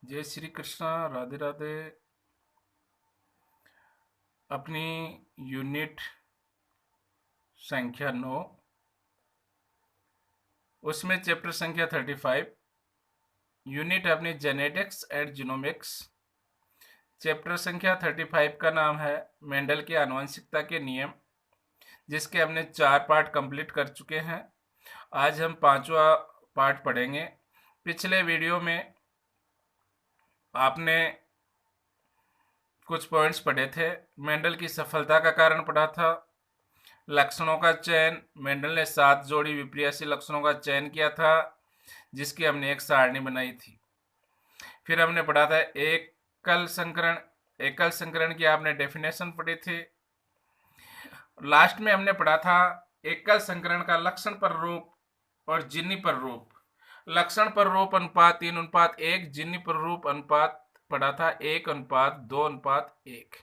जय श्री कृष्णा। राधे राधे। अपनी यूनिट संख्या 9, उसमें चैप्टर संख्या 35, यूनिट अपनी जेनेटिक्स एंड जीनोमिक्स। चैप्टर संख्या 35 का नाम है मेंडल की आनुवंशिकता के नियम, जिसके हमने 4 पार्ट कंप्लीट कर चुके हैं। आज हम 5वां पार्ट पढ़ेंगे। पिछले वीडियो में आपने कुछ पॉइंट्स पढ़े थे। मेंडल की सफलता का कारण पढ़ा था, लक्षणों का चयन। मेंडल ने 7 जोड़ी विपर्यासी लक्षणों का चयन किया था, जिसकी हमने एक सारणी बनाई थी। फिर हमने पढ़ा था एकल संकरण। एकल संकरण की आपने डेफिनेशन पढ़ी थी। लास्ट में हमने पढ़ा था एकल संकरण का लक्षण पर रूप और जिन्नी पर रूप। लक्षण पर रूप अनुपात 3:1, जिन्नी पर रूप अनुपात पढ़ा था 1:2:1।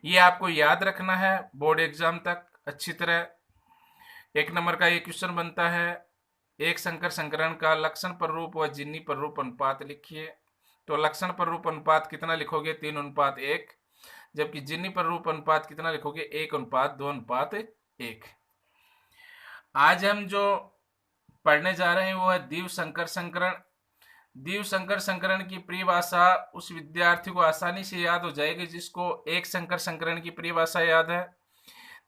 ये आपको याद रखना है बोर्ड एग्जाम तक अच्छी तरह। 1 नंबर का ये क्वेश्चन बनता है, एक संकर संकरण का लक्षण पर रूप व जिन्नी पर रूप अनुपात लिखिए। तो लक्षण पर रूप अनुपात कितना लिखोगे? 3:1। जबकि जिन्नी पर रूप अनुपात कितना लिखोगे? 1:2:1। आज हम जो पढ़ने जा रहे हैं वो है द्विव संकर संकरण। द्विव संकर संकरण की परिभाषा उस विद्यार्थी को आसानी से याद हो जाएगी जिसको एक संकर संकरण की परिभाषा याद है।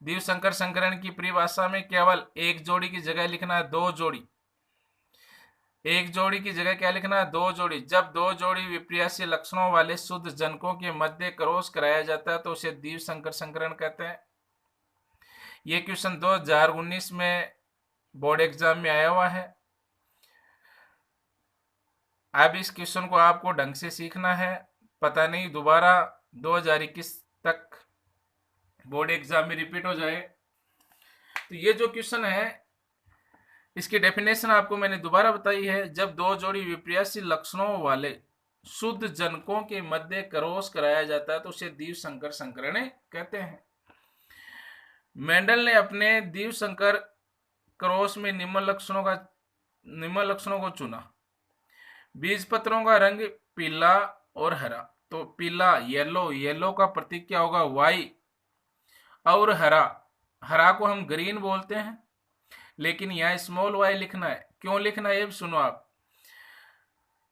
द्विव संकर संकरण की परिभाषा में केवल एक जोड़ी की जगह लिखना है 2 जोड़ी। एक जोड़ी की जगह क्या लिखना है? 2 जोड़ी। जब 2 जोड़ी विपर्यासी लक्षणों वाले शुद्ध जनकों के मध्य क्रॉस कराया जाता है तो उसे द्विव संकर संकरण कहते हैं। यह क्वेश्चन 2019 में बोर्ड एग्जाम में आया हुआ है। अब इस क्वेश्चन को आपको ढंग से सीखना है, पता नहीं दोबारा 2021 तक बोर्ड एग्जाम में रिपीट हो जाए। तो ये जो क्वेश्चन है इसकी डेफिनेशन आपको मैंने दोबारा बताई है। जब 2 जोड़ी विपर्यासी लक्षणों वाले शुद्ध जनकों के मध्य क्रॉस कराया जाता है तो उसे द्विव संकर संकरण कहते हैं। मेंडल ने अपने द्विव संकर क्रॉस में निम्न लक्षणों को चुना। बीज पत्रों का रंग पीला और हरा। तो पीला येलो का प्रतीक क्या होगा? वाई। और हरा को हम ग्रीन बोलते हैं, लेकिन यहां स्मॉल वाई लिखना है। क्यों लिखना है ये सुनो आप।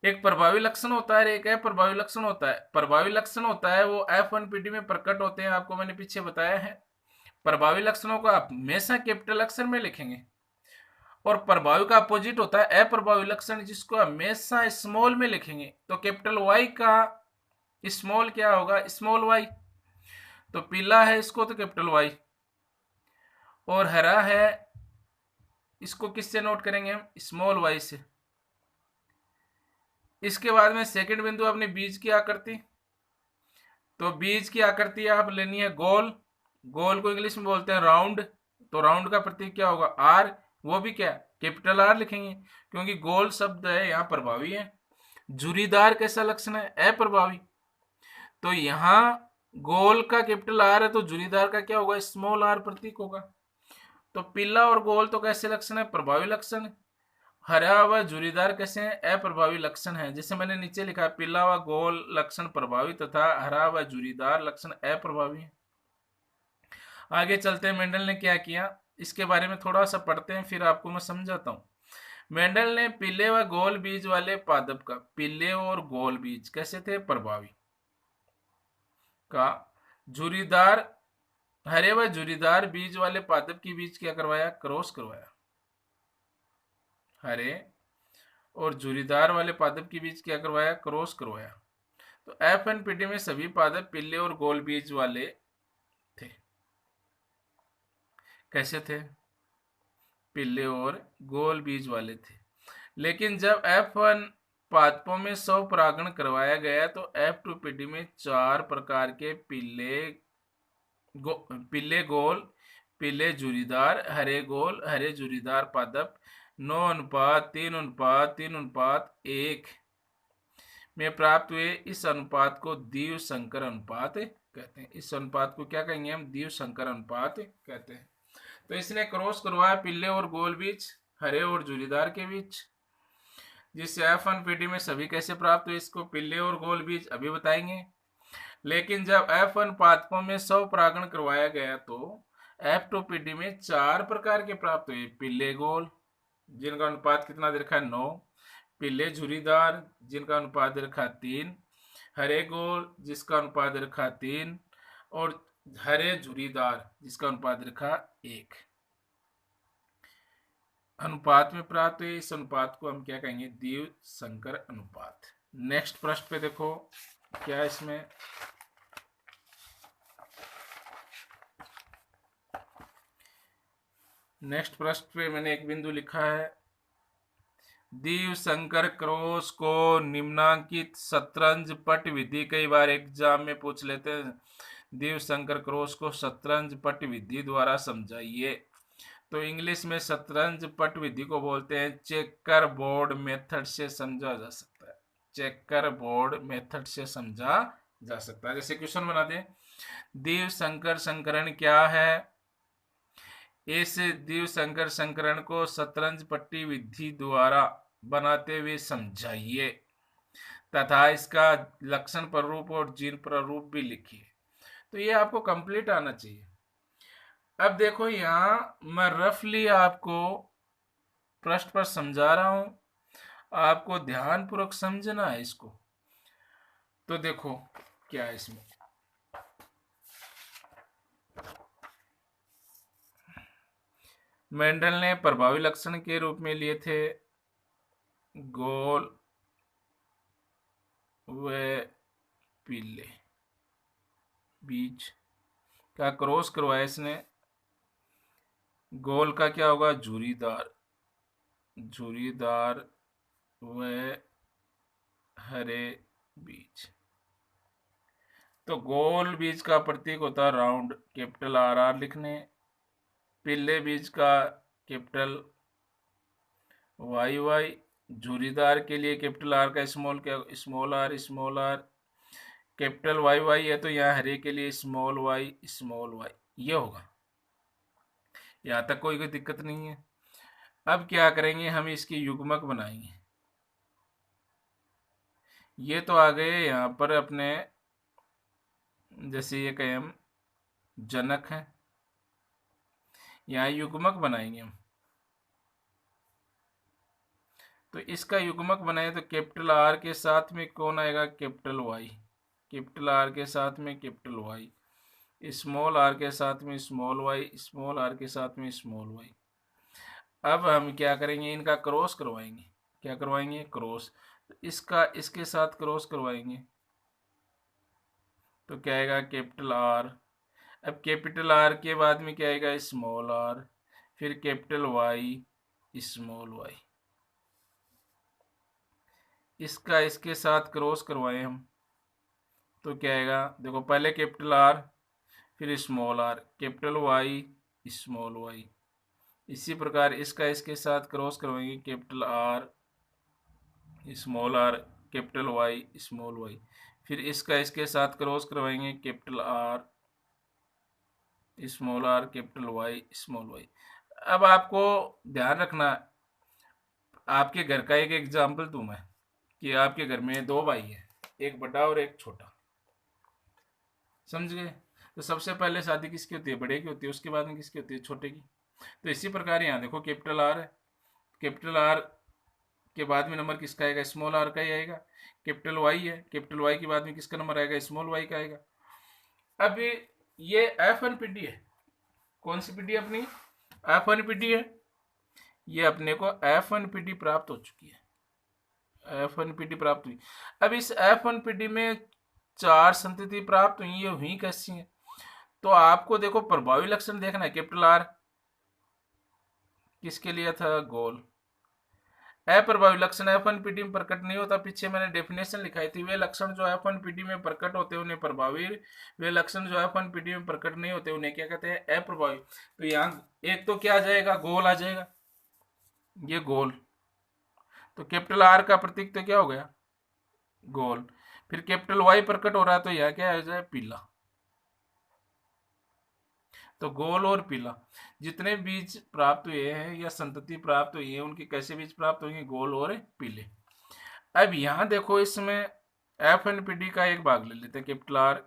एक प्रभावी लक्षण होता है, एक अप्रभावी लक्षण होता है। प्रभावी लक्षण होता है वो F1PD में प्रकट होते हैं, आपको मैंने पीछे बताया है। प्रभावी लक्षणों को आप हमेशा कैपिटल अक्षर में लिखेंगे। और प्रभावी का अपोजिट होता है अप्रभावी लक्षण, जिसको हमेशा स्मॉल में लिखेंगे। तो कैपिटल वाई का स्मॉल क्या होगा? Small Y. तो पीला है इसको तो कैपिटल वाई, और हरा है इसको किससे नोट करेंगे हम? स्मॉल वाई से। इसके बाद में सेकंड बिंदु अपने बीज की आकृति। तो बीज की आकृति आप लेनी है गोल। गोल को इंग्लिश में बोलते हैं राउंड। तो राउंड का प्रतीक क्या होगा? आर। वो भी क्या? कैपिटल आर लिखेंगे, क्योंकि गोल शब्द है यहाँ प्रभावी है। झुरीदार कैसा लक्षण है? अप्रभावी। तो यहाँ गोल का कैपिटल आर है तो झुरीदार का क्या होगा? स्मॉल आर प्रतीक होगा। तो पीला और गोल तो कैसे लक्षण है? प्रभावी लक्षण है। हरा व झुरीदार कैसे हैं? अप्रभावी लक्षण है। जैसे मैंने नीचे लिखा है, पीला व गोल लक्षण प्रभावी तथा हरा व झुरीदार लक्षण अप्रभावी है। आगे चलते हैं, मेंडल ने क्या किया इसके बारे में थोड़ा सा पढ़ते हैं, फिर आपको मैं समझाता हूं। मेंडल ने पीले व गोल बीज वाले पादप का, पीले और गोल बीज कैसे थे? प्रभावी का। झुरीदार, हरे व झुरीदार बीज वाले पादप की बीज क्या करवाया? क्रॉस करवाया। हरे और झुरीदार वाले पादप के बीच क्या करवाया? क्रॉस करवाया। तो F1PD में सभी पादप पीले और गोल बीज वाले थे। कैसे थे? पीले और गोल बीज वाले थे। लेकिन जब F1 पादपों में स्वपरागण करवाया गया तो F2PD में 4 प्रकार के पीले गोल, पीले झुरीदार, हरे गोल, हरे झुरीदार पादप 9:3:3:1 में प्राप्त हुए। इस अनुपात को द्विव संकर अनुपात कहते हैं। इस अनुपात को क्या कहेंगे हम? द्विव संकर अनुपात कहते हैं। तो इसने क्रॉस करवाया पीले और गोल बीज, हरे और झुरीदार के बीच। जिससे F1PD में सभी कैसे प्राप्त हुए, इसको पिल्ले और गोल बीज अभी बताएंगे। लेकिन जब F1 पादपों में 100 परागण करवाया गया तो F2PD में 4 प्रकार के प्राप्त हुए। पिल्ले गोल जिनका अनुपात कितना दे रखा है 9, पिल्ले झुरीदार जिनका अनुपात दे रखा 3, हरे गोल जिसका अनुपात दे रखा 3 और हरे झुरीदार जिसका अनुपात दे रखा 1 अनुपात में प्राप्त हुए। इस अनुपात को हम क्या कहेंगे, द्विव संकर अनुपात। नेक्स्ट प्रश्न पे देखो क्या है इसमें, नेक्स्ट प्रश्न पे मैंने एक बिंदु लिखा है, द्विव संकर क्रॉस को निम्नांकित शतरंज पट विधि, कई बार एग्जाम में पूछ लेते हैं, द्विव संकर क्रॉस को शतरंज पट विधि द्वारा समझाइए। तो इंग्लिश में शतरंज पट विधि को बोलते हैं चेकर बोर्ड मेथड से समझा जा सकता है। चेकर बोर्ड मेथड से समझा जा सकता है। जैसे क्वेश्चन बना दें, द्विव संकर संकरण क्या है, इस द्विव संकर संकरण को शतरंज पट्टी विधि द्वारा बनाते हुए समझाइए तथा इसका लक्षण प्ररूप और जीन प्ररूप भी लिखिए। तो ये आपको कंप्लीट आना चाहिए। अब देखो यहां मैं रफली आपको प्रश्न पर समझा रहा हूं, आपको ध्यानपूर्वक समझना है इसको। तो देखो क्या है इसमें, मेंडल ने प्रभावी लक्षण के रूप में लिए थे गोल व पीले बीज का क्रॉस करवाया इसने। गोल का क्या होगा, झुरीदार, झुरीदार व हरे बीज। तो गोल बीज का प्रतीक होता है राउंड, कैपिटल आर आर लिखने। पीले बीज का कैपिटल वाई वाई, झुरीदार के लिए कैपिटल आर का स्मॉल क्या, small R, capital Y Y है तो यहाँ हरे के लिए स्मॉल वाई, ये होगा। यहाँ तक कोई दिक्कत नहीं है। अब क्या करेंगे, हम इसकी युग्मक बनाएंगे। ये तो आ गए यहाँ पर अपने, जैसे ये कहें हम जनक है, यहाँ युग्मक बनाएंगे हम। तो इसका युग्मक बनाए तो कैपिटल आर के साथ में कौन आएगा, कैपिटल वाई, कैपिटल आर के साथ में कैपिटल वाई, स्मॉल आर के साथ में स्मॉल वाई, स्मॉल आर के साथ में स्मॉल वाई। अब हम क्या करेंगे, इनका क्रॉस करवाएंगे। क्या करवाएंगे, क्रॉस। तो इसका इसके साथ क्रॉस करवाएंगे तो क्या आएगा, कैपिटल आर। अब कैपिटल आर के बाद में क्या आएगा, स्मॉल आर, फिर कैपिटल वाई, स्मॉल वाई। इसका इसके साथ क्रॉस करवाएं हम तो क्या आएगा, देखो पहले कैपिटल आर फिर small R, capital Y, small Y. इसी प्रकार इसका इसके साथ क्रॉस करवाएंगे, capital R, small R, capital Y, small Y. फिर इसका इसके साथ क्रॉस करवाएंगे, capital R, small R, capital Y, small Y. अब आपको ध्यान रखना, आपके घर का एक एग्जाम्पल दूं मैं कि आपके घर में 2 भाई है, एक बड़ा और एक छोटा, समझ गए। तो सबसे पहले शादी किसकी होती है, बड़े की होती है, उसके बाद में किसकी होती है, छोटे की। तो इसी प्रकार यहाँ देखो कैपिटल आर है, कैपिटल आर के बाद में नंबर किसका आएगा, स्मॉल आर का ही आएगा। कैपिटल वाई है, कैपिटल वाई के बाद में किसका नंबर आएगा, स्मॉल वाई का आएगा। अब ये F1PD है, कौन सी पीडी अपनी, F1PD है। ये अपने को F1PD प्राप्त हो चुकी है, F1PD प्राप्त हुई। अब इस F1PD में 4 संतति प्राप्त हुई, ये हुई कैसी है। तो आपको देखो प्रभावी लक्षण देखना है, कैपिटल आर किसके लिए था, गोल। अप्रभावी लक्षण F1PD में प्रकट नहीं होता, पीछे मैंने डेफिनेशन लिखाई थी। वे लक्षण जो F1PD में प्रकट होते हैं उन्हें प्रभावी, वे लक्षण जो F1PD में प्रकट नहीं होते उन्हें क्या कहते हैं, अप्रभावी। तो यहाँ एक तो क्या आ जाएगा, गोल आ जाएगा, ये गोल। तो कैपिटल आर का प्रतीक तो क्या हो गया, गोल। फिर कैपिटल वाई प्रकट हो रहा है तो यह क्या आ जाए, पीला। तो गोल और पीला, जितने बीज प्राप्त हुए हैं या संतति प्राप्त हुई है उनके कैसे बीज प्राप्त होंगे, गोल और पीले। अब यहाँ देखो, इसमें एफ एन पी डी का एक भाग ले लेते हैं, capital R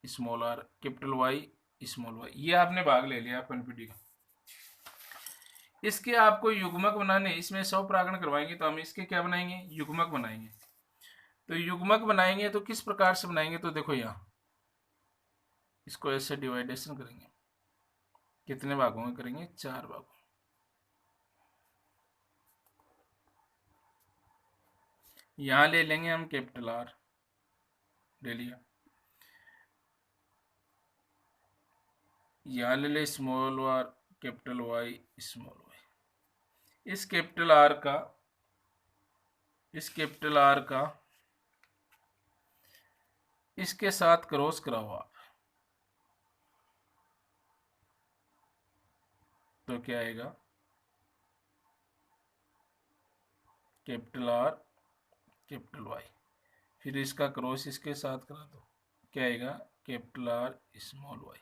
small R capital Y small Y, ये आपने भाग ले लिया एफ एन पी डी का। इसके आपको युग्मक बनाने, इसमें सौ प्रागण करवाएंगे तो हम इसके क्या बनाएंगे, युग्मक बनाएंगे। तो युग्मक बनाएंगे तो किस प्रकार से बनाएंगे, तो देखो यहाँ इसको ऐसे डिवाइडेशन करेंगे, कितने भागों में करेंगे, 4 भागों। यहां ले लेंगे हम कैपिटल आर, ले लिया। यहां ले ले small R capital Y small Y. इस कैपिटल आर का, इस कैपिटल आर का इसके साथ क्रॉस कराओ आप, तो क्या आएगा, कैपिटल आर कैपिटल वाई। फिर इसका क्रॉस इसके साथ करा दो, क्या आएगा, कैपिटल आर स्मॉल वाई।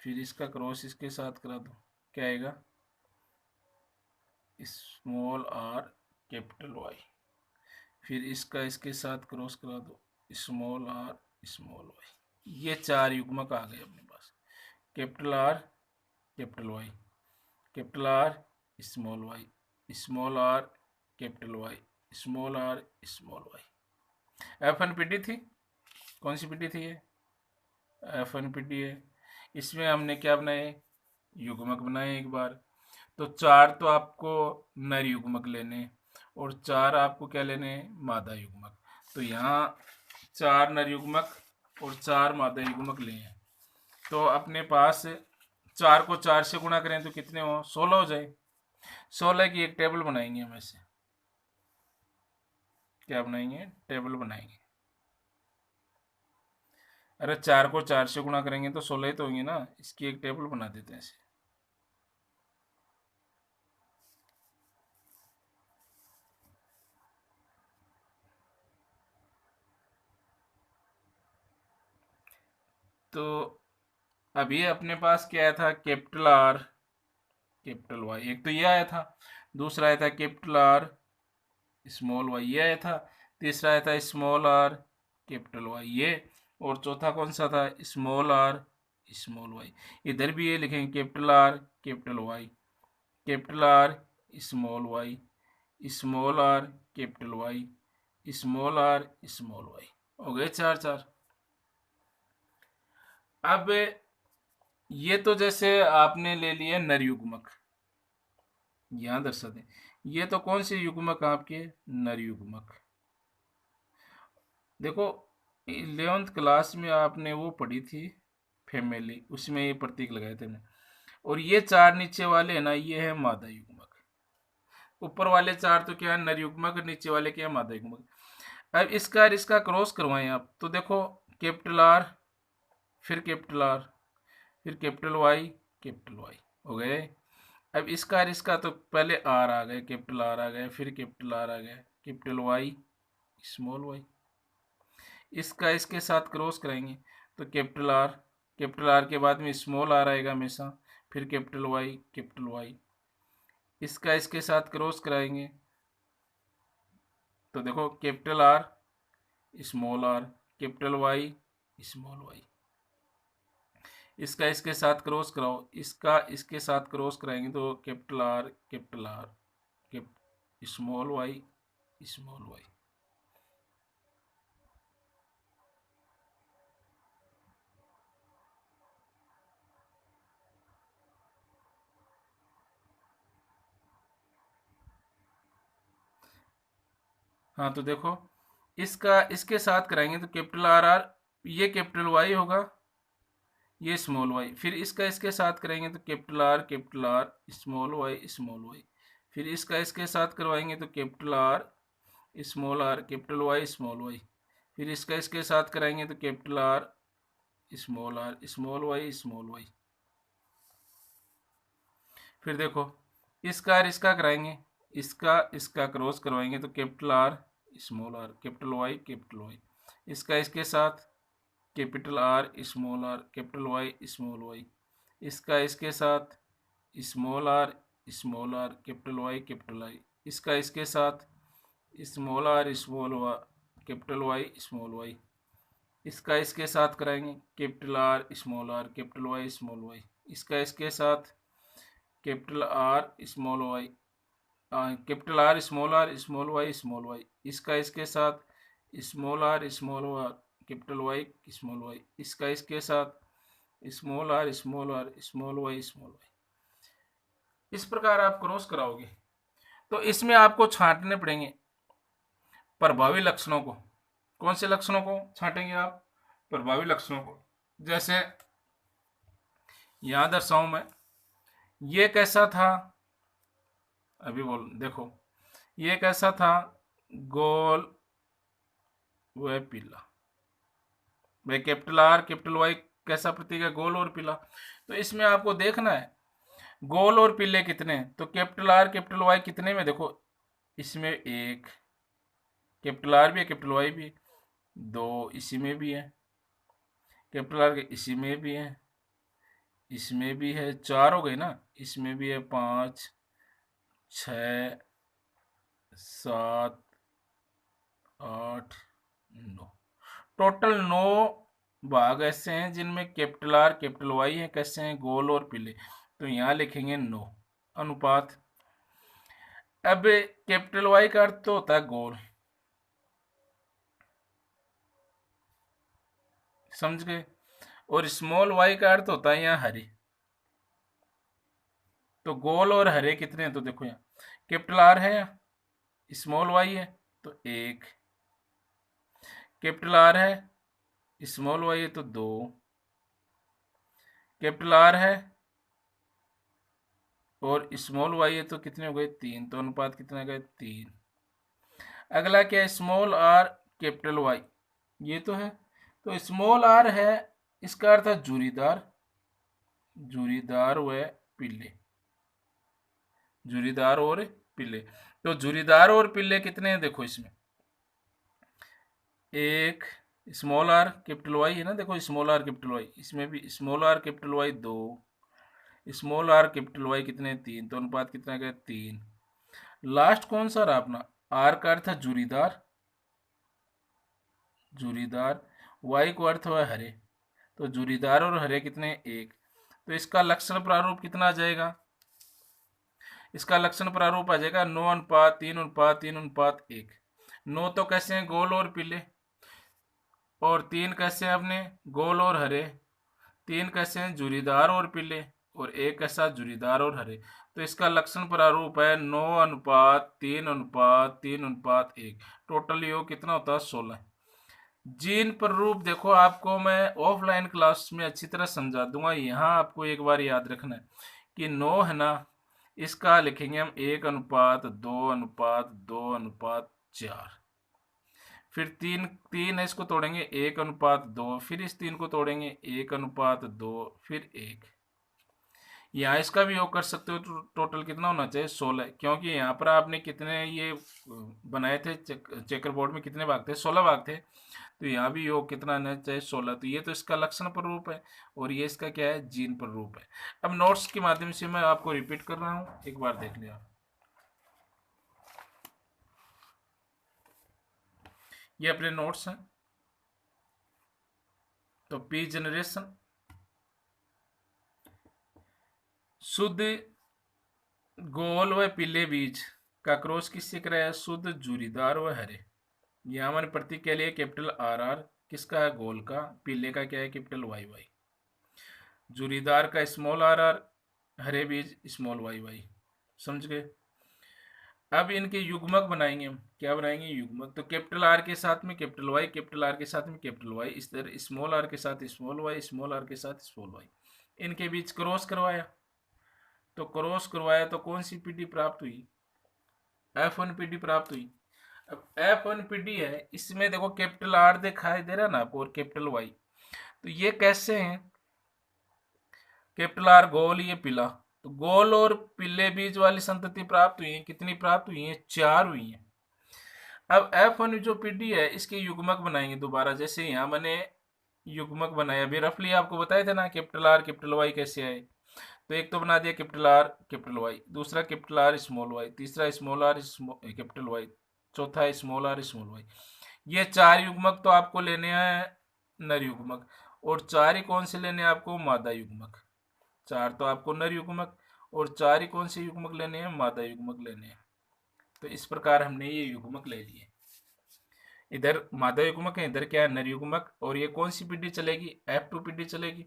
फिर इसका क्रॉस इसके साथ करा दो, क्या आएगा, स्मॉल आर कैपिटल वाई। फिर इसका इसके साथ क्रॉस करा दो, स्मॉल आर स्मॉल वाई। ये 4 युग्मक आ गए अपने पास, capital R capital Y, capital R small Y, small R capital Y, small R small Y. F N P D थी, कौन सी पी डी थी ये, एफ एन पी डी है। इसमें हमने क्या बनाए, युग्मक बनाए एक बार। तो 4 तो आपको नर युग्मक लेने और 4 आपको क्या लेने, मादा युग्मक। तो यहाँ 4 नर युग्मक और 4 मादा युग्मक लिए हैं। तो अपने पास 4 को 4 से गुणा करें तो कितने हो, 16 हो जाए। 16 की एक टेबल बनाएंगे हम ऐसे, क्या बनाएंगे, टेबल बनाएंगे। अरे 4 को 4 से गुणा करेंगे तो 16 ही तो होंगे ना, इसकी एक टेबल बना देते हैं ऐसे। तो अभी अपने पास क्या आया था, कैपिटल आर कैपिटल वाई, एक तो ये आया था। दूसरा आया था कैपिटल आर स्मॉल वाई, ये आया था। तीसरा आया था स्मॉल आर कैपिटल वाई, ये। और चौथा कौन सा था, स्मॉल आर स्मॉल वाई। इधर भी ये लिखेंगे capital R capital Y, capital R small Y, small R capital Y, small R small Y. हो गए 4 4। अब ये तो जैसे आपने ले लिए नर युग्मक, यहां दर्शा दें, ये तो कौन से युग्मक आपके, नर युग्मक। देखो 11th क्लास में आपने वो पढ़ी थी फैमिली, उसमें ये प्रतीक लगाए थे ना। और ये 4 नीचे वाले है ना, ये है मादा युग्मक। ऊपर वाले 4 तो क्या है, नर युग्मक, नीचे वाले क्या है, मादा युग्मक। अब इसका और इसका क्रॉस करवाएं आप, तो देखो कैपिटल आर, फिर कैपिटल आर, फिर कैपिटल वाई कैपिटल वाई, हो गए। अब इसका और इसका तो पहले आर आ गए, कैपिटल आर आ गए, फिर कैपिटल आर आ गए, कैपिटल वाई स्मॉल वाई। इसका इसके साथ क्रॉस कराएंगे तो कैपिटल आर के बाद में स्मॉल आर आएगा हमेशा, फिर कैपिटल वाई कैपिटल वाई। इसका इसके साथ क्रॉस कराएंगे तो देखो capital R small R capital Y small Y. इसका इसके साथ क्रॉस कराओ, इसका इसके साथ क्रॉस कराएंगे तो capital R small Y small Y. हाँ तो देखो इसका इसके साथ कराएंगे तो कैपिटल आर आर, ये कैपिटल वाई होगा, ये स्मॉल वाई। फिर इसका इसके साथ करेंगे तो कैपिटल आर स्मॉल वाई। फिर इसका इसके साथ करवाएंगे तो capital R capital Y small Y. फिर इसका इसके साथ कराएंगे तो capital R small Y small Y. फिर देखो इसका और इसका कराएंगे, इसका इसका क्रॉस करवाएंगे तो कैपिटल आर कैपिटल वाई। इसका इसके साथ capital R capital Y small Y. इसका इसके साथ स्मॉल आर कैपिटल वाई। इसका इसके साथ small R small Y capital Y small Y. इसका इसके साथ कराएंगे capital R small R capital Y small Y. इसका इसके साथ capital R small Y capital R small Y small Y. इसका इसके साथ small R capital Y small Y. इसका इसके साथ small R small Y small Y. इस प्रकार आप क्रॉस कराओगे तो इसमें आपको छांटने पड़ेंगे प्रभावी लक्षणों को। कौन से लक्षणों को छांटेंगे आप? प्रभावी लक्षणों को। जैसे यहां दर्शाऊं मैं, ये कैसा था, अभी बोल देखो, ये कैसा था, गोल व पीला। भाई कैपिटल आर कैपिटल वाई कैसा प्रतीक है? गोल और पीला। तो इसमें आपको देखना है गोल और पीले कितने हैं। तो कैपिटल आर कैपिटल वाई कितने में, देखो इसमें एक, कैपिटल आर भी है कैपिटल वाई भी है, दो इसी में भी है, कैपिटल आर के इसी में भी है, इसमें भी है, चार हो गए ना, इसमें भी है, 5 6 7 8 9, टोटल 9 भाग ऐसे हैं जिनमें कैपिटल आर कैपिटल वाई है, कैसे हैं? गोल और पीले। तो यहां लिखेंगे 9 अनुपात। अब कैपिटल वाई का अर्थ तो होता है गोल, समझ गए, और स्मॉल वाई का अर्थ होता है यहाँ हरे। तो गोल और हरे कितने हैं? तो देखो यहाँ कैपिटल आर है, स्मॉल वाई है तो 1, कैपिटल आर है स्मॉल वाई है तो 2, कैपिटल आर है और स्मॉल वाई है तो कितने हो गए? 3। तो अनुपात कितने गए? 3। अगला क्या है? स्मॉल आर कैपिटल वाई, ये तो है। तो स्मॉल आर है, इसका अर्थ है जुरीदार, जुरीदार व पीले, जुरीदार और पीले। तो जुरीदार और पीले कितने हैं? देखो इसमें 1, स्मॉल आर कैपिटल वाई है ना, देखो स्मॉल आर कैपिटल वाई, इसमें भी small R capital Y 2, small R capital Y कितने? 3। तो अनुपात कितना गया? 3। लास्ट कौन सा रहा अपना? आर का अर्थ है जुरीदार, जुरीदार, वाई को अर्थ हुआ हरे, तो जुरीदार और हरे कितने? 1। तो इसका लक्षण प्रारूप कितना आ जाएगा? इसका लक्षण प्रारूप आ जाएगा 9 अनुपात 3 अनुपात 3 अनुपात 1। 9 तो कैसे हैं? गोल और पीले, और 3 कैसे हैं अपने? गोल और हरे, 3 कैसे हैं? जुरीदार और पीले, और 1 कैसा? जुरीदार और हरे। तो इसका लक्षण प्रारूप है 9 अनुपात 3 अनुपात 3 अनुपात 1। टोटल योग कितना होता है? 16। जीन प्रारूप देखो आपको मैं ऑफलाइन क्लास में अच्छी तरह समझा दूंगा। यहाँ आपको एक बार याद रखना है कि 9 है ना, इसका लिखेंगे हम 1 अनुपात 2 अनुपात 2 अनुपात 4। फिर 3 है, इसको तोड़ेंगे 1 अनुपात 2, फिर इस 3 को तोड़ेंगे 1 अनुपात 2, फिर 1। यहाँ इसका भी योग कर सकते हो। तो टोटल कितना होना चाहिए? 16, क्योंकि यहाँ पर आपने कितने ये बनाए थे चेकर बोर्ड में, कितने भाग थे? 16 भाग थे। तो यहाँ भी योग कितना आना चाहिए? 16। तो ये तो इसका लक्षण प्रारूप है, और ये इसका क्या है? जीन प्रारूप है। अब नोट्स के माध्यम से मैं आपको रिपीट कर रहा हूँ, एक बार देख लिया। ये अपने नोट्स हैं। तो पी जनरेशन, शुद्ध गोल व पीले बीज का क्रॉस किससे कराया? शुद्ध जुरीदार व हरे। यहाँ हमारे प्रतीक के लिए कैपिटल आर आर, किसका है? गोल का। पीले का क्या है? Capital Y Y. जुरीदार का स्मॉल आर आर, हरे बीज स्मॉल वाई वाई। समझ गए? अब इनके युग्मक बनाएंगे हम। क्या बनाएंगे? युग्मक। तो कैपिटल आर के साथ में कैपिटल वाई, कैपिटल आर के साथ में कैपिटल वाई, इस तरह स्मॉल आर के साथ स्मॉल वाई, स्मॉल आर के साथ स्मॉल वाई, इनके बीच क्रॉस करवाया। तो क्रॉस करवाया तो कौन सी पीडी प्राप्त हुई? F1 पीडी प्राप्त हुई। अब F1 पीडी है, इसमें देखो कैपिटल आर दिखाई दे रहा है ना आपको, और कैपिटल वाई। तो ये कैसे हैं? कैपिटल आर गोल, ये पीला। तो गोल और पीले बीज वाली संतति प्राप्त हुई है। कितनी प्राप्त हुई है? 4 हुई है। अब F1 जो पीडी है, इसके युग्मक बनाएंगे दोबारा। जैसे यहाँ मैंने युग्मक बनाया, अभी रफली आपको बताए थे ना कैपिटल आर कैपिटल वाई कैसे आए। तो एक तो बना दिया कैपिटल आर कैपिटल वाई, दूसरा कैपिटल आर स्मॉल वाई, तीसरा स्मॉल आर कैपिटल वाई, चौथा है स्मॉल आर स्मॉल वाई। ये 4 युग्मक तो आपको लेने हैं नर युग्मक, और 4 ही कौन से लेने हैं आपको, मादा युग्मक। 4 तो आपको नर युग्मक और 4 ही कौन से युग्मक लेने हैं, मादा युग्मक लेने हैं। तो इस प्रकार हमने ये युग्मक ले लिए। इधर मादा युग्मक है, इधर क्या है, नर युग्मक, और ये कौन सी पीढ़ी चलेगी, F2 पीढ़ी चलेगी।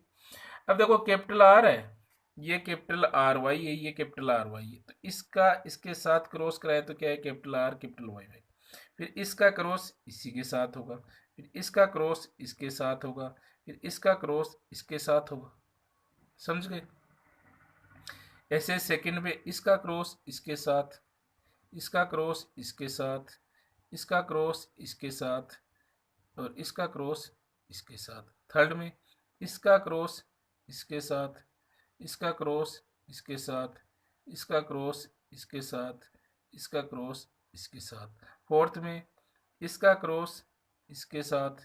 अब देखो कैपिटल आर है, ये कैपिटल आर वाई है, ये कैपिटल आर वाई है, तो इसका इसके साथ क्रॉस कराए तो क्या है, capital R capital Y Y. फिर इसका क्रॉस इसी के साथ होगा, फिर इसका क्रॉस इसके साथ होगा, फिर इसका क्रॉस इसके साथ होगा। समझ गए। ऐसे सेकंड में इसका क्रॉस इसके साथ, इसका क्रॉस इसके साथ, इसका क्रॉस इसके साथ, और इसका क्रॉस इसके साथ। थर्ड में इसका क्रॉस इसके साथ, इसका क्रॉस इसके साथ, इसका क्रॉस इसके साथ, इसका क्रॉस इसके साथ। फोर्थ में इसका क्रॉस इसके साथ,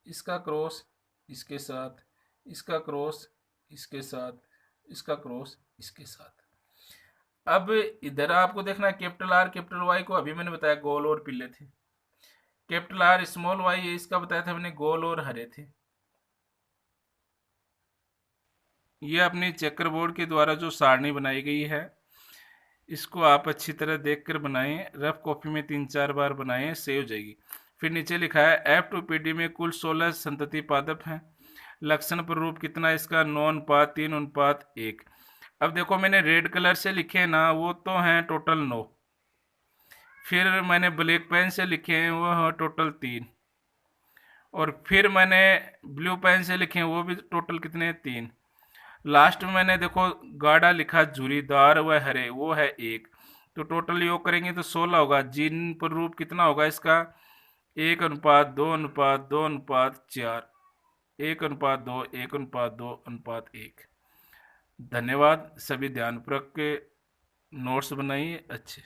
इसका क्रॉस इसके साथ, इसका क्रॉस इसके साथ, इसका क्रॉस इसके साथ। अब इधर आपको देखना है कैपिटल आर कैपिटल वाई को अभी मैंने बताया गोल और पीले थे, कैपिटल आर स्मॉल वाई है, इसका बताया था मैंने गोल और हरे थे। ये अपनी चेकर बोर्ड के द्वारा जो सारणी बनाई गई है, इसको आप अच्छी तरह देखकर बनाएं, रफ कॉपी में 3-4 बार बनाएं, सेव हो जाएगी। फिर नीचे लिखा है F2 पीढ़ी में कुल 16 संतति पादप हैं, लक्षण प्ररूप कितना इसका 9:3:1। अब देखो मैंने रेड कलर से लिखे ना, वो तो हैं टोटल 9, फिर मैंने ब्लैक पेन से लिखे हैं वो है टोटल 3, और फिर मैंने ब्लू पेन से लिखे हैं वो भी टोटल कितने, 3। लास्ट में मैंने देखो गाढ़ा लिखा झुरीदार व हरे, वो है 1। तो टोटल योग करेंगे तो 16 होगा। जीन पर रूप कितना होगा इसका, 1:2:2:2:4, 1:2, 1:2:1। धन्यवाद। सभी ध्यानपूर्वक के नोट्स बनाइए अच्छे।